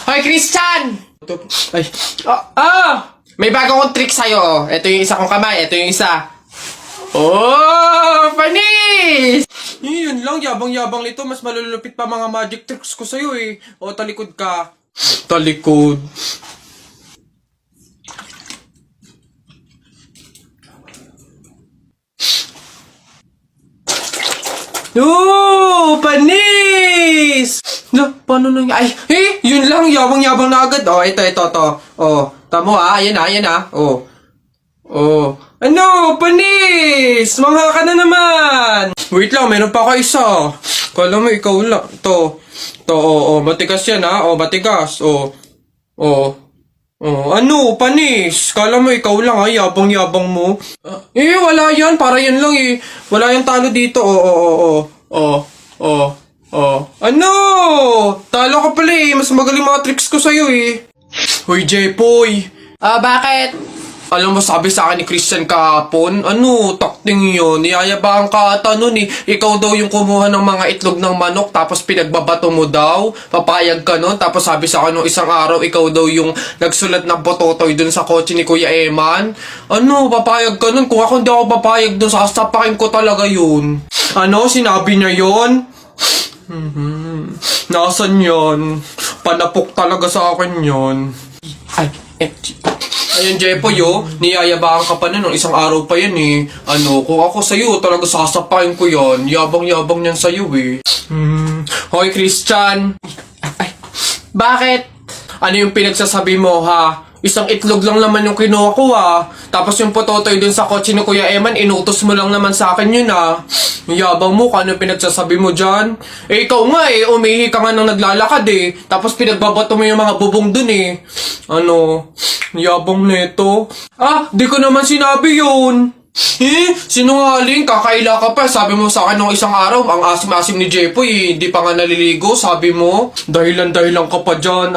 Hoy, Christian! Ay. May bago kong trick sa'yo. Oh. Ito yung isa kong kamay. Ito yung isa. Oh! Panis! Yun lang. Yabang-yabang nito. Mas malulupit pa mga magic tricks ko sa'yo eh. O, talikod ka. Talikod. Oh! Panis! No, paano nang... Ay, yun lang. Yabang-yabang na agad. Oh, ito. Oh, tamo ayan Oh. Oh. Ano? Panis! Mangha ka na naman! Wait lang, meron pa ako isa. Kala mo, ikaw lang. To, matigas yan ha. Oh, matigas. Oh. Ano? Panis! Kala mo, ikaw lang ha. Yabang-yabang mo. Wala yan. Para yan lang eh. Wala yung talo dito. Ano? Talo ka pala eh. Mas magaling mga tricks ko sa'yo eh. Hoy, Jepoy. Bakit? Alam mo, sabi sa akin ni Christian kahapon, takting yun, niyayabang ka ata nun eh. Ikaw daw yung kumuha ng mga itlog ng manok, tapos pinagbabato mo daw, papayag ka nun. Tapos sabi sa akin nung isang araw, ikaw daw yung nagsulat ng bototoy dun sa kotse ni Kuya Eman. Papayag ka nun? Kung ako hindi ako papayag dun, sasapakin ko talaga yun. Sinabi niya yun? Nasaan yun? Panapok talaga sa akin yun. Ayun, Jepoy, niyayabang ka pa na nung isang araw pa yan eh. Kung ako sa'yo, talaga sasapain ko yan. Yabang-yabang yan sa'yo eh. Hoy, Christian. Bakit? Ano yung pinagsasabi mo, ha? Isang itlog lang naman yung kinuha ko, ha? Tapos yung pototoy dun sa kotse ni Kuya Eman, inutos mo lang naman sa akin yun, ha? Yabang mo, kung ano pinagsasabi mo dyan? Ikaw nga umihi ka nga nang naglalakad eh. Tapos pinagbabato mo yung mga bubong dun eh. Yabang neto. Di ko naman sinabi yun. Sinungaling, kakaila ka pa. Sabi mo sa akin nung isang araw, ang asim-asim ni Jepoy, hindi pa nga naliligo, sabi mo. Dahilan ka pa dyan,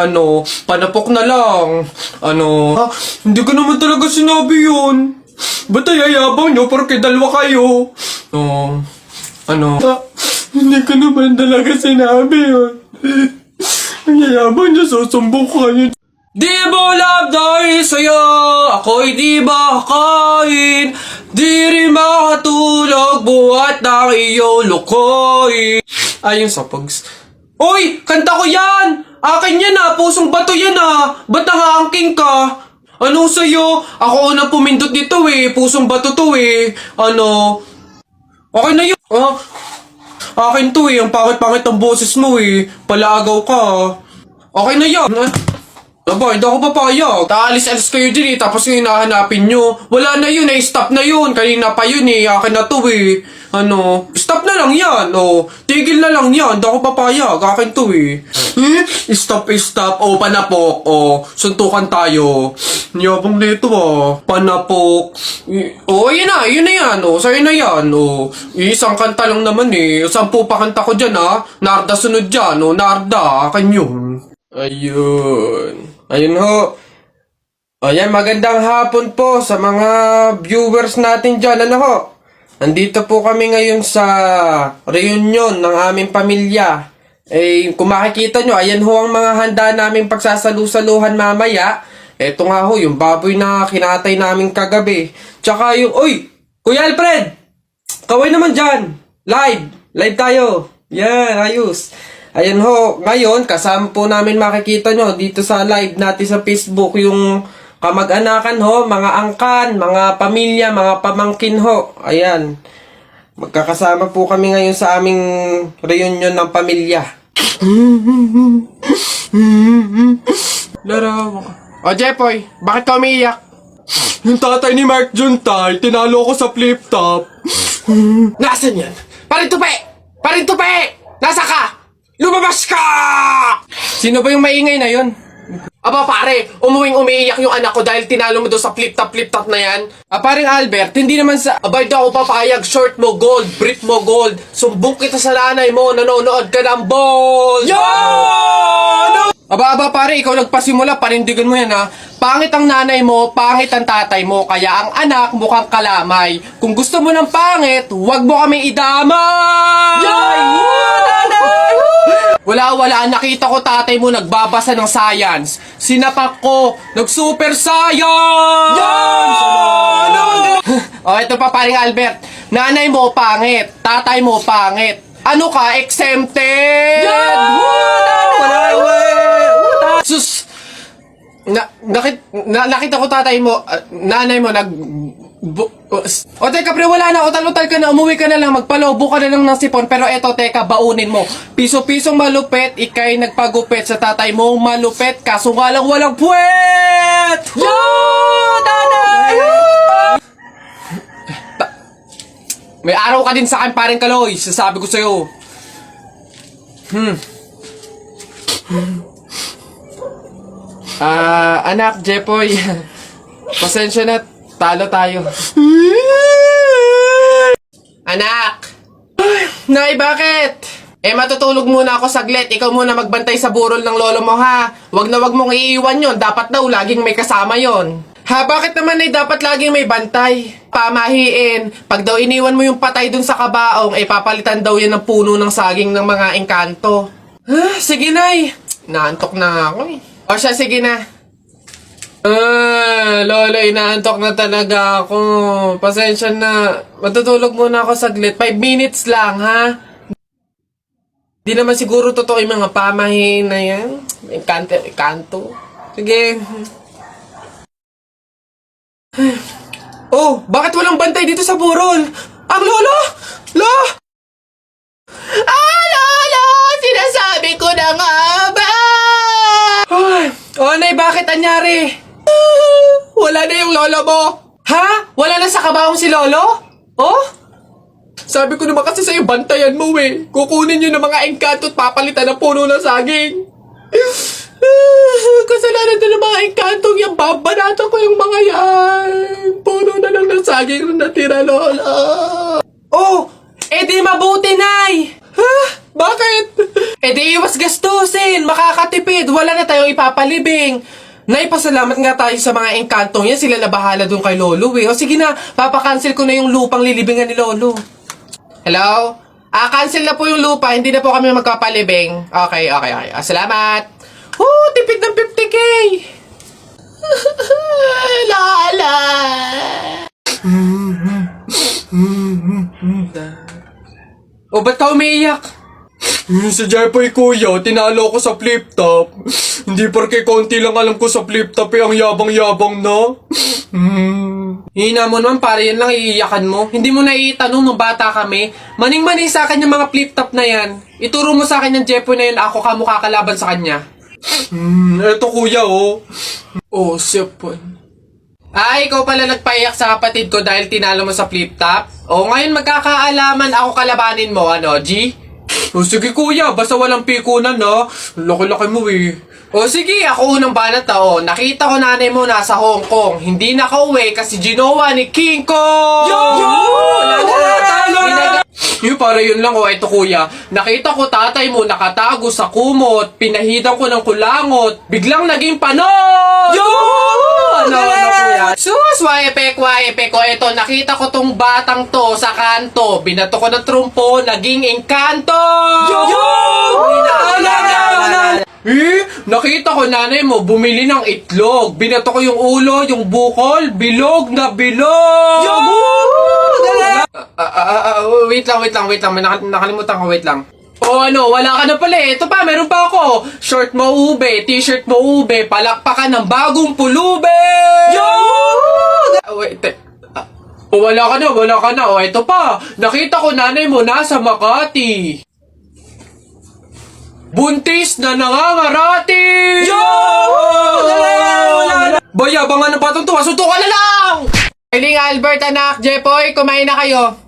panapok na lang. Hindi ko naman talaga sinabi yun. Ba't ayayabang nyo, porque dalawa kayo? Hindi ko naman talaga sinabi yun. Ang yayabang nyo, susumbong ko kayo. Di mo love dahil sa'yo, ako'y di ba kakain? Di rin makatulog, buhat ng iyong lukoy. Ayun sa pags. Uy! Kanta ko yan! Akin yan pusong bato yan ba't nangaangking ka? Sa'yo? Ako unang pumindot dito pusong bato to Okay na yun. Akin to ang pangit-pangit ang boses mo palaagaw ka. Okay na yan. Hindi ako papayag. Taalis-alis kayo din tapos yung hinahanapin nyo. Wala na yun stop na yun. Kanina pa yun akin na to Stop na lang yan tigil na lang yan. Hindi ako papayag. Akin to Stop. Panapok. Suntukan tayo. Yabang nito panapok. Yun na yan sa'yo na yan isang kanta lang naman 10 pa kanta ko dyan Narda sunod dyan Narda. Akin yun. Ayun ho. Ayan, magandang hapon po sa mga viewers natin dyan. Nandito po kami ngayon sa reunion ng aming pamilya. Kung makikita nyo, ayan ho ang mga handa naming pagsasalu-saluhan mamaya. Eto nga ho, yung baboy na kinatay namin kagabi. Tsaka yung, Kuya Alfred! Kaway naman dyan! Live tayo! Yan, ayos. Ayan ho, ngayon, kasama po namin makikita nyo dito sa live natin sa Facebook yung kamag-anakan mga angkan, mga pamilya, mga pamangkin Ayan. Magkakasama po kami ngayon sa aming reunion ng pamilya. Laraw. Jepoy, bakit ka umiiyak? Yung tatay ni Mark Juntay, tinalo ko sa flip top. Nasaan yan? Parintupe! Nasa ka? Lumabas ka! Sino ba yung maingay na yun? Pare, umiiyak yung anak ko dahil tinalo mo doon sa flip top na yan. Paring Albert, hindi naman sa... Hindi ako papayag, short mo gold, brief mo gold. Sumbong kita sa nanay mo, nanonood ka ng ball! Yan! Pare, ikaw nagpasimula, panindigan mo yan Pangit ang nanay mo, pangit ang tatay mo, kaya ang anak mukhang kalamay. Kung gusto mo ng pangit, huwag mo kami idamay! Yan! Nanay! Wala, nakita ko tatay mo nagbabasa ng science. Sinapak ko, nag-super science! Yan! O, ito pa paring Albert. Nanay mo pangit, tatay mo pangit. Ano ka, exempted? Yan! Sus! Nakita ko tatay mo, nanay mo o teka pre, wala na, utal-utal ka na, umuwi ka na lang, magpalobo ka na lang ng sipon. Pero eto teka, baunin mo, piso-pisong malupet, ikay nagpagupit sa tatay mo, malupet, kaso nga lang walang puwet! Yan! Nanay! May araw ka din sa akin, paring Kaloy, sasabi ko sa'yo. Anak, Jepoy, pasensya na, talo tayo. Anak! Nay, bakit? Matutulog muna ako saglit. Ikaw muna magbantay sa burol ng lolo mo, ha? Wag na wag mong iiwan yon. Dapat daw laging may kasama yon. Ha, bakit naman ay dapat laging may bantay? Pamahiin. Pag daw iniwan mo yung patay dun sa kabaong, papalitan daw yan ng puno ng saging ng mga engkanto. Sige, Nay. Naantok na ako eh. O siya, sige na. Lolo, inaantok na talaga ako. Pasensya na. Matutulog muna ako saglit. 5 minutes lang, ha? Di naman siguro totoo yung mga pamahiin na yan. Engkanto. Sige. Oh, bakit walang bantay dito sa burol? Ang lolo! Lolo! Sinasabi ko na nga ba? Nay, bakit anyari? Wala na yung lolo mo. Ha? Wala na sa kabaong si lolo? Oh? Sabi ko naman kasi sa'yo, bantayan mo eh. Kukunin nyo ng mga engkanto at papalitan ng puno ng saging. Kasalanan na ng mga engkantong yung babanatan ko yung mga yan. Puno na lang ng saging na natira, lola. Oh, di mabuti, Nay. Ha? Bakit? Di iwas gastusin, makakatipid, wala na tayong ipapalibing. Nay, pasalamat nga tayo sa mga engkantong yan, sila na bahala dun kay Lolo eh. O sige na, papakancel ko na yung lupang lilibingan ni Lolo. Hello? Cancel na po yung lupa, hindi na po kami magpapalibing. Okay. Salamat. Tipid ng 50K. Lala. Ba't ka umiiyak? Si Jepoy kuya, tinalo ko sa flip top. Hindi porke konti lang alam ko sa flip top ang yabang-yabang na. Hina mo naman, para yan lang iiyakan mo. Hindi mo na itanong nung bata kami. Maning-maning sa akin yung mga flip top na yan. Ituro mo sa akin yung Jepoy na yun, ako ka mukha kalaban sa kanya. Eto kuya oh. Sipon. Ikaw pala nagpaiyak sa kapatid ko dahil tinalo mo sa flip top? Ngayon magkakaalaman ako kalabanin mo, G? Sige kuya, basta walang pikunan na. Laki-laki mo eh. Sige, ako unang banat na nakita ko nanay mo nasa Hong Kong. Hindi nakauwi kasi ginawa ni King Kong! Para yun lang ito kuya. Nakita ko tatay mo nakatago sa kumot. Pinahidan ko ng kulangot. Biglang naging panon! Kuya? Sus, waepek. Ito, nakita ko tong batang to sa kanto. Binato ko ng trumpo, naging engkanto! Nakita ko nanay mo bumili ng itlog. Binato ko yung ulo, yung bukol, bilog na bilog! Wait lang. May nakalimutan ko, wait lang. Wala ka na pala eh. Ito pa, meron pa ako. Short mo ube, t-shirt mo ube, palakpakan ng bagong pulube! Wala ka na. Ito pa, nakita ko nanay mo nasa Makati. Buntis na nangangarati! Bayabangan ng batong tuwa, suntukan na lang! Eiling Albert, anak, Jepoy, kumain na kayo.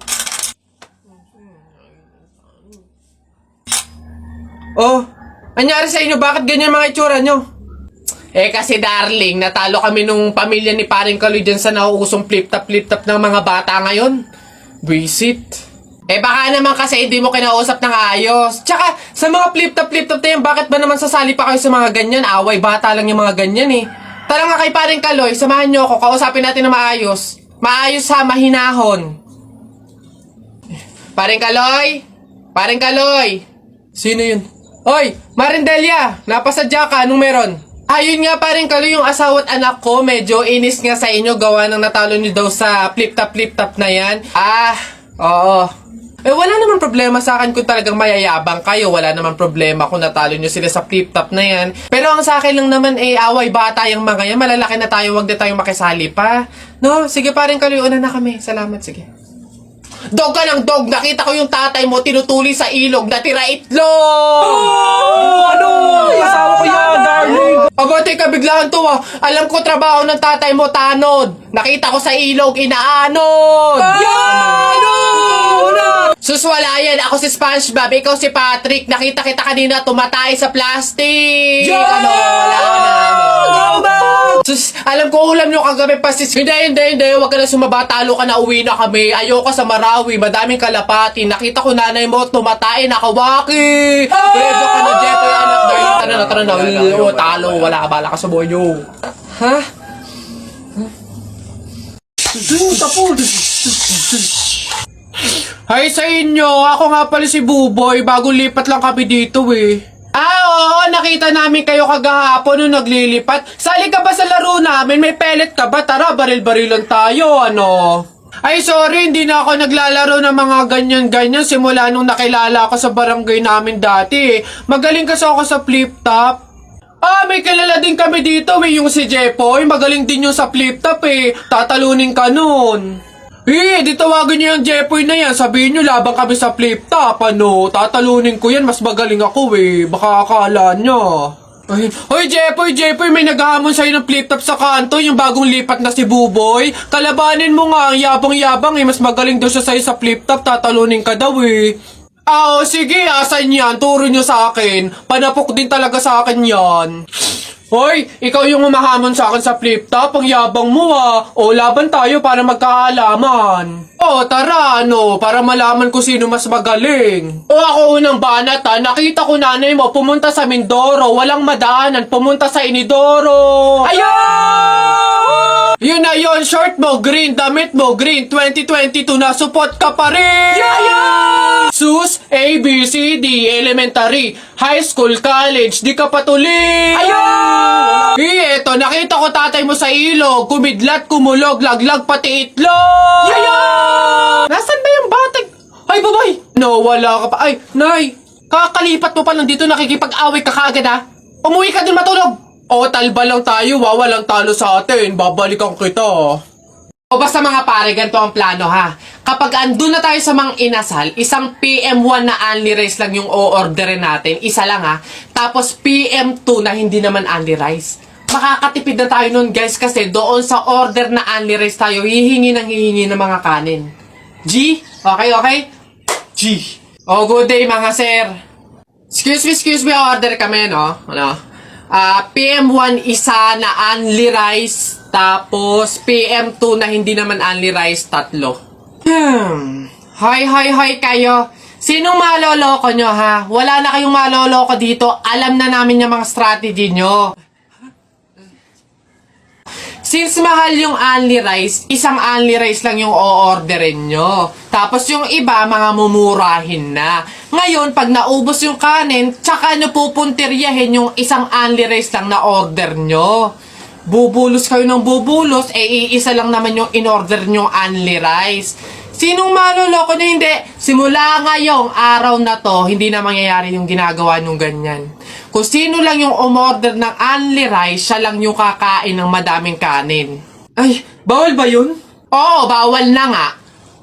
Anyari sa inyo? Bakit ganyan mga itsura nyo? Kasi darling, natalo kami nung pamilya ni paring Kaloy dyan sa nauusong flip-top ng mga bata ngayon. Visit. Baka naman kasi hindi mo kinausap ng ayos. Tsaka, sa mga flip-top na yan, bakit ba naman sasali pa kayo sa mga ganyan? Away, bata lang yung mga ganyan eh. Tara nga kay paring Kaloy, samahan nyo ako, kausapin natin na maayos. Maayos ha, mahinahon. Paring Kaloy! Sino yun? Oy, Marindelia! Napasadya ka, anong meron? Ayun nga pa rin Kaloy, yung asawa at anak ko, medyo inis nga sa inyo, gawa ng natalo nyo daw sa flip-top na yan. Oo. Eh, wala naman problema sa akin kung talagang mayayabang kayo. Wala naman problema kung natalo nyo sila sa flip-top na yan. Pero ang sa akin lang naman, away bata yung mga yan. Malalaki na tayo, wag na tayong makisali pa. No, sige pa rin Kaloy, una na kami. Salamat, sige. Dog ka ng dog! Nakita ko yung tatay mo tinutuli sa ilog na tira itlog! Ano? Asawa ko yan, darling! Aba, teka, biglaan to Alam ko trabaho ng tatay mo, tanod. Nakita ko sa ilog, inaanod! Sus, wala yan. Ako si SpongeBob, ikaw si Patrick. Nakita kita kanina tumatay sa plastic. Wala na. Sus, alam ko ulam nyo kagabi pa sis. Hindi. Huwag ka na sumaba. Talo ka na, uwi na kami. Ayoko sa Marawi. Madaming kalapati. Nakita ko nanay mo tumatay, nakawaki. Pwede ka na, Jetoy, anak. Tara na. Talo. Wala ka, bala ka sa buhay nyo. Ha? Hi sa inyo! Ako nga pala si Buboy. Bagong lipat lang kami dito Oo, nakita namin kayo kagahapon nung naglilipat. Sali ka ba sa laro namin? May pellet ka ba? Tara, baril-barilan tayo, ano? Ay, sorry, hindi na ako naglalaro ng mga ganyan-ganyan simula nung nakilala ako sa barangay namin dati. Magaling kasi ako sa flip-top. May kilala din kami dito, yung si Jepoy. Magaling din yung sa flip-top Tatalunin ka nun. Di tawagin niyo yung Jepoy na yan. Sabihin niyo, labang kami sa flip-top, ano? Tatalunin ko yan, mas magaling ako Baka akala niya. Hoy, Jepoy, may naghahamon sa'yo ng flip-top sa kanto, yung bagong lipat na si Buboy. Kalabanin mo nga, ang yabang-yabang mas magaling daw siya sa'yo sa flip-top, tatalunin ka daw sige, asan yan? Turo niyo sa akin. Panapok din talaga sa akin yan. Hoy, ikaw yung umahamon sa akin sa flip-top, ang yabang mo O, laban tayo para magkaalaman. Tara, para malaman ko sino mas magaling. Ako unang banat nakita ko nanay mo pumunta sa Mindoro, walang madaanan, pumunta sa Inidoro. Ayun! Yun na yun, short mo green, damit mo green, 2022 na support ka pa rin! Sus, A, B, C, D, elementary, high school, college, di ka patuloy! Eto, nakita ko tatay mo sa ilog, kumidlat, kumulog, laglag, pati itlog! Nasaan ba yung batag? Ay, babay! No, wala ka pa. Ay, nay, kakalipat mo pa lang dito, nakikipag-away ka kaagad Umuwi ka din matulog! Talba lang tayo, walang talo sa atin, babalikan kita. Basta mga pare, ganito ang plano Kapag andun na tayo sa mga inasal, isang PM1 na only rice lang yung o-orderin natin. Isa lang Tapos PM2 na hindi naman only rice. Makakatipid na tayo nun guys kasi doon sa order na only rice tayo, hihingi ng mga kanin. G? Okay? G. Good day mga sir. Excuse me, order kami, PM1 isa na only rice, tapos PM2 na hindi naman only rice, 3. Hi kayo. Sinong maloloko nyo Wala na kayong maloloko dito. Alam na namin yung mga strategy nyo. Since mahal yung only rice, isang only rice lang yung o-orderin nyo. Tapos yung iba, mga mumurahin na. Ngayon, pag naubos yung kanin, tsaka nyo pupuntiryahin yung isang only rice lang na order nyo. Bubulos kayo ng bubulos, iisa lang naman yung in-order nyo only rice. Sinong maloloko nyo? Hindi. Simula ngayong araw na to, hindi na mangyayari yung ginagawa nyo ganyan. Kung sino lang yung umorder ng only rice, siya lang yung kakain ng madaming kanin. Ay, bawal ba yun? Oo, bawal na nga.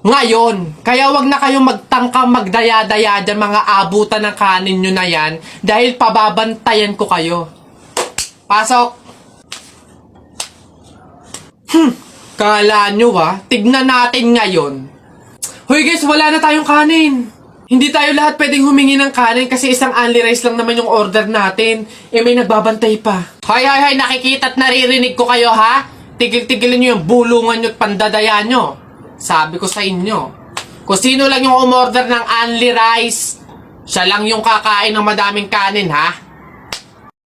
Ngayon, kaya wag na kayong magtangkang magdaya-daya dyan mga abutan ng kanin nyo na yan dahil pababantayan ko kayo. Pasok! Kala nyo tignan natin ngayon. Hoy guys, wala na tayong kanin. Hindi tayo lahat pwedeng humingi ng kanin kasi isang only rice lang naman yung order natin. May nagbabantay pa. Hay, nakikita at naririnig ko kayo Tigil-tigilin nyo yung bulungan nyo at pandadaya nyo. Sabi ko sa inyo, kung sino lang yung umorder ng only rice, siya lang yung kakain ng madaming kanin